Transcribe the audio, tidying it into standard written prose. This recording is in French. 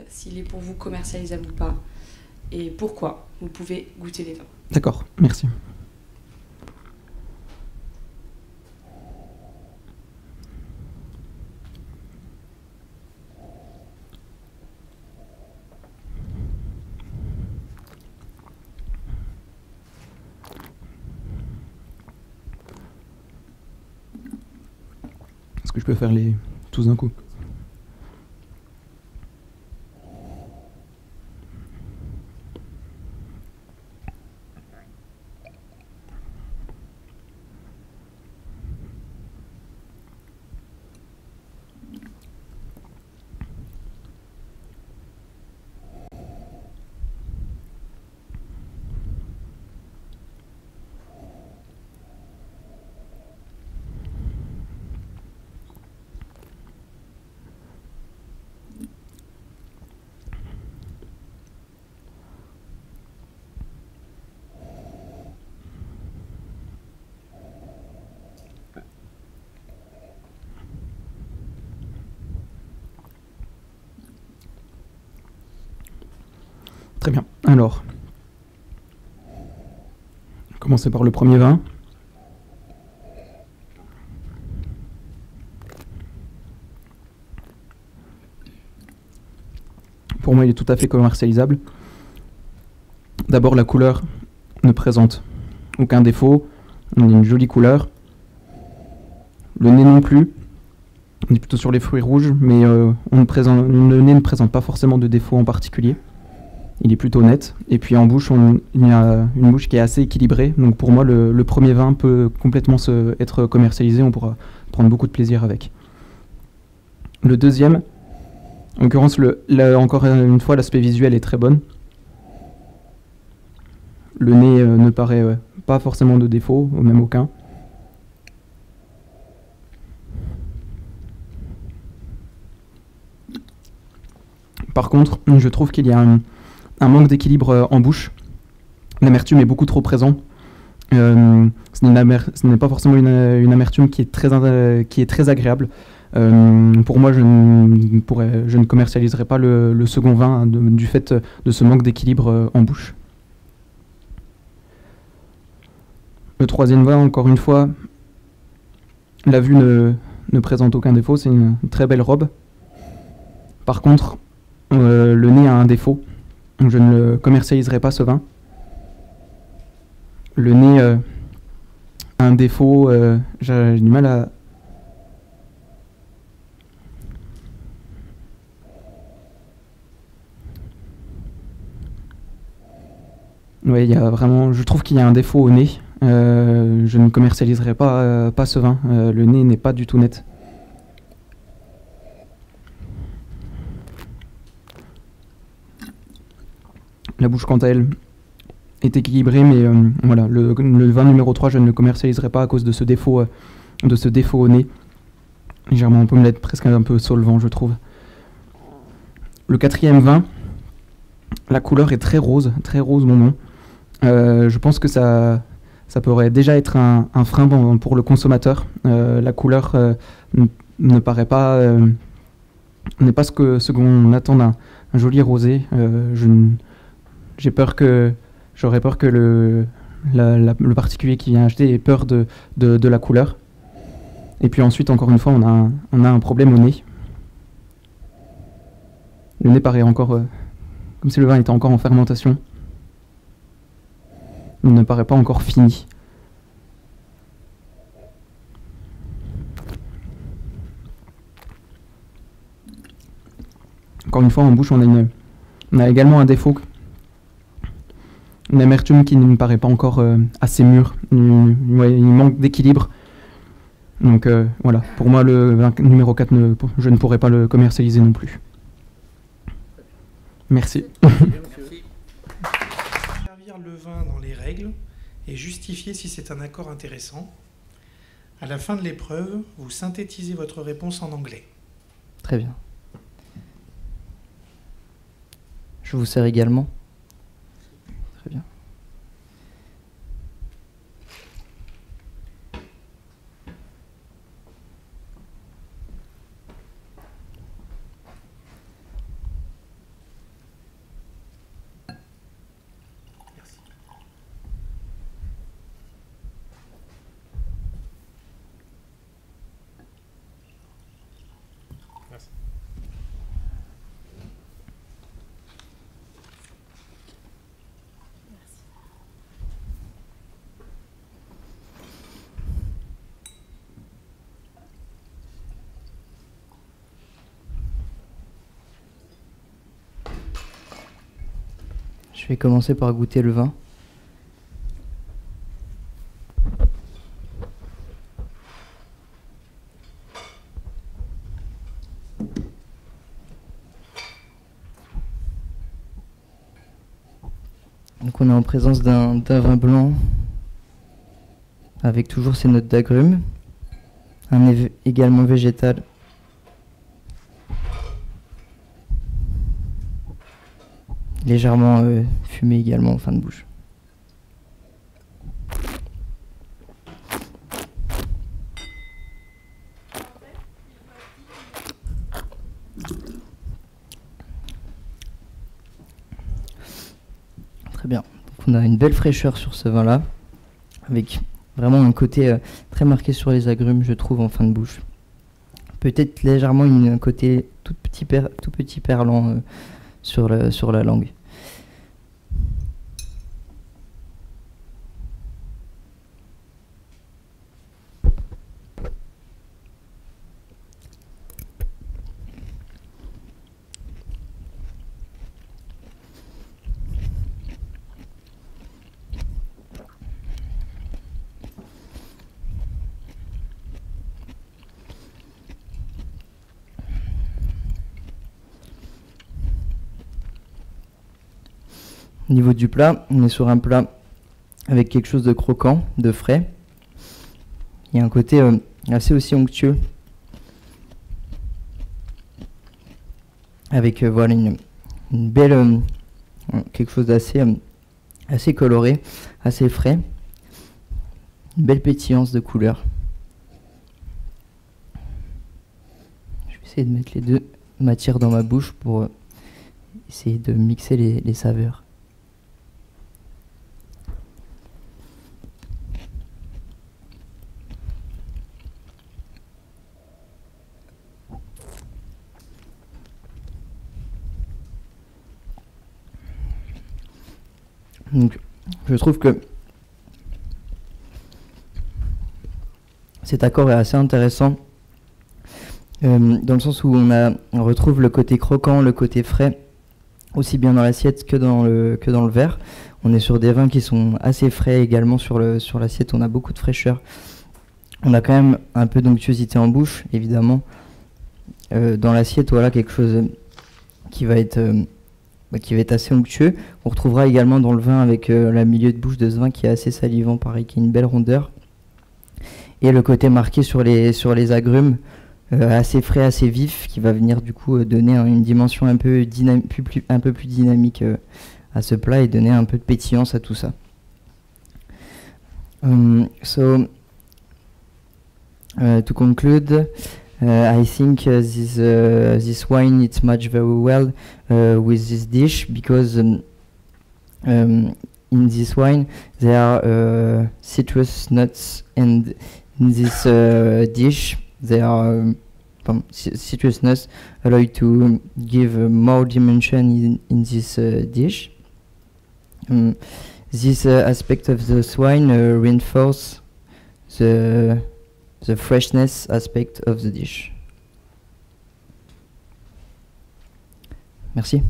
s'il est pour vous commercialisable ou pas, et pourquoi. Vous pouvez goûter les vins. D'accord, merci. Est-ce que je peux faire les tous d'un coup? Très bien. Alors, commencer par le premier vin. Pour moi, il est tout à fait commercialisable. D'abord, la couleur ne présente aucun défaut. On a une jolie couleur. Le nez non plus. On est plutôt sur les fruits rouges, mais le nez ne présente pas forcément de défaut en particulier. Il est plutôt net. Et puis en bouche, il y a une bouche qui est assez équilibrée. Donc pour moi, le premier vin peut complètement être commercialisé. On pourra prendre beaucoup de plaisir avec. Le deuxième, en l'occurrence, encore une fois, l'aspect visuel est très bon. Le nez ne paraît pas forcément de défaut, même aucun. Par contre, je trouve qu'il y a un manque d'équilibre en bouche. L'amertume est beaucoup trop présente. Ce n'est pas forcément une amertume qui est très agréable. Pour moi, je ne commercialiserai pas le second vin du fait de ce manque d'équilibre en bouche. Le troisième vin, encore une fois, la vue ne présente aucun défaut. C'est une très belle robe. Par contre, le nez a un défaut. Je ne le commercialiserai pas, ce vin. Le nez a un défaut. J'ai du mal à... Ouais, il y a vraiment... Je trouve qu'il y a un défaut au nez. Je ne commercialiserai pas ce vin. Le nez n'est pas du tout net. La bouche, quant à elle, est équilibrée, mais voilà, le vin numéro 3, je ne le commercialiserai pas à cause de ce défaut au nez. Légèrement, on peut me l'être presque un peu solvant, je trouve. Le quatrième vin, la couleur est très rose mon nom. Je pense que ça pourrait déjà être un frein pour le consommateur. La couleur ne paraît pas... n'est pas ce qu'on attend d'un joli rosé. J'aurais peur que le particulier qui vient acheter ait peur de la couleur. Et puis ensuite, encore une fois, on a un problème au nez. Le nez paraît encore comme si le vin était encore en fermentation. Il ne paraît pas encore fini. Encore une fois, en bouche, on a également un défaut. Une amertume qui ne me paraît pas encore assez mûre. Il manque d'équilibre. Donc voilà, pour moi, le vin numéro 4, je ne pourrais pas le commercialiser non plus. Merci. Merci. Servir le vin dans les règles et justifier si c'est un accord intéressant. À la fin de l'épreuve, vous synthétisez votre réponse en anglais. Très bien. Je vous sers également. Très bien. Je vais commencer par goûter le vin. Donc on est en présence d'un vin blanc avec toujours ses notes d'agrumes, également végétal. Légèrement fumé également en fin de bouche. Très bien. Donc on a une belle fraîcheur sur ce vin-là, avec vraiment un côté très marqué sur les agrumes, je trouve, en fin de bouche. Peut-être légèrement un côté tout petit perlant sur la langue. Au niveau du plat, on est sur un plat avec quelque chose de croquant, de frais. Il y a un côté assez aussi onctueux, avec voilà une belle quelque chose d'assez assez coloré, assez frais, une belle pétillance de couleurs. Je vais essayer de mettre les deux matières dans ma bouche pour essayer de mixer les saveurs. Donc, je trouve que cet accord est assez intéressant dans le sens où on retrouve le côté croquant, le côté frais, aussi bien dans l'assiette que dans le verre. On est sur des vins qui sont assez frais également sur l'assiette, on a beaucoup de fraîcheur. On a quand même un peu d'onctuosité en bouche, évidemment. Dans l'assiette, voilà quelque chose qui va être assez onctueux. On retrouvera également dans le vin avec la milieu de bouche de ce vin qui est assez salivant, pareil, qui a une belle rondeur. Et le côté marqué sur les agrumes, assez frais, assez vif, qui va venir du coup donner une dimension un peu plus dynamique à ce plat et donner un peu de pétillance à tout ça. To conclude, I think this wine it matches very well with this dish because in this wine there are citrus nuts, and in this dish there are citrus nuts allow you to give more dimension in this dish. This aspect of this wine reinforce the freshness aspect of the dish. Merci.